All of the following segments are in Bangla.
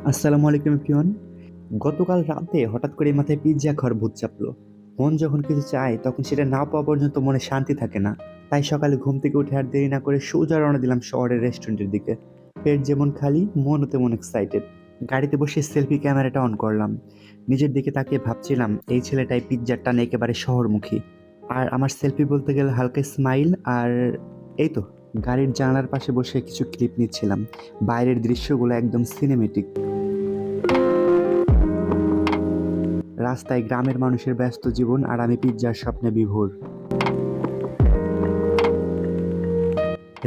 আসসালামু আলাইকুম এভরিওয়ান। গতকাল রাতে হঠাৎ করে মাথায় পিৎজা খাওয়ার ভূত চাপলো। মন যখন কিছু চায় তখন সেটা না পাওয়া পর্যন্ত মনে শান্তি থাকে না। তাই সকালে ঘুম থেকে উঠে আর দেরি না করে সোজা রওনা দিলাম শহরের রেস্টুরেন্টের দিকে। পেট যেমন খালি, মনও তেমন এক্সাইটেড। গাড়িতে বসে সেলফি ক্যামেরাটা অন করলাম। নিজের দিকে তাকিয়ে ভাবছিলাম এই ছেলেটাই পিৎজার টানে একেবারে শহরমুখী। আর আমার সেলফি বলতে গেলে হালকা স্মাইল আর এই তো গাড়ির জানালার পাশে বসে কিছু ক্লিপ নিচ্ছিলাম। বাইরের দৃশ্যগুলো একদম সিনেমেটিক। রাস্তায় গ্রামের মানুষের ব্যস্ত জীবন আর আমি পিৎজার স্বপ্নে বিভোর।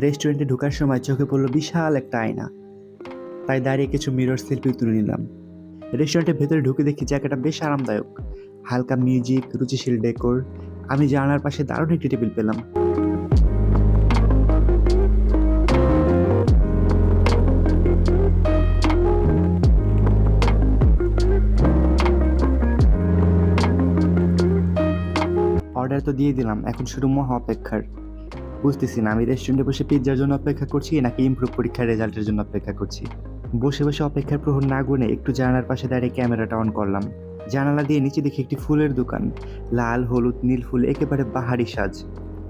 রেস্টুরেন্টে ঢোকার সময় চোখে পড়লো বিশাল একটা আয়না। তাই দাঁড়িয়ে কিছু মিরর সেলফি তুলে নিলাম। রেস্টুরেন্টের ভেতরে ঢুকে দেখি জায়গাটা বেশ আরামদায়ক। হালকা মিউজিক, রুচিশীল ডেকোর। আমি জানালার পাশে দারুণ একটি টেবিল পেলাম। অর্ডার তো দিয়ে দিলাম, এখন শুধু মহা অপেক্ষার। বুঝতেছি না আমি রেস্টুরেন্টে বসে পিৎজার জন্য অপেক্ষা করছি নাকি ইমপ্রুভ পরীক্ষার রেজাল্টের জন্য অপেক্ষা করছি। বসে বসে অপেক্ষার প্রহর না গুনে একটু জানালার পাশে দাঁড়িয়ে ক্যামেরাটা অন করলাম। জানালা দিয়ে নিচে দেখি একটি ফুলের দোকান। লাল, হলুদ, নীল ফুল, একেবারে বাহারি সাজ।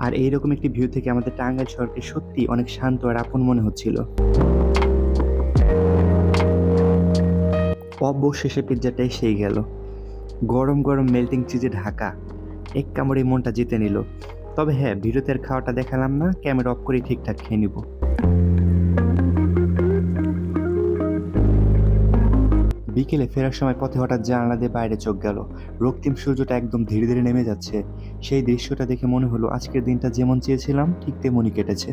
আর এইরকম একটি ভিউ থেকে আমাদের টাঙ্গাইল শহরকে সত্যি অনেক শান্ত আর আপন মনে হচ্ছিল। অবশেষে পিৎজাটা এসেই গেল। গরম গরম মেল্টিং চিজে ঢাকা। এক কামড়ে মনটা জিতে নিল। তবে হ্যাঁ, ভিডিওতে আর খাওয়াটা দেখালাম না, ক্যামেরা অফ করে ঠিকঠাক খেয়ে নিব। বিকেলে ফেরার সময় পথে হঠাৎ জানালা দিয়ে বাইরে চোখ গেল। রক্তিম সূর্যটা একদম ধীরে ধীরে নেমে যাচ্ছে। সেই দৃশ্যটা দেখে মনে হলো আজকের দিনটা যেমন চেয়েছিলাম ঠিক তেমনই কেটেছে।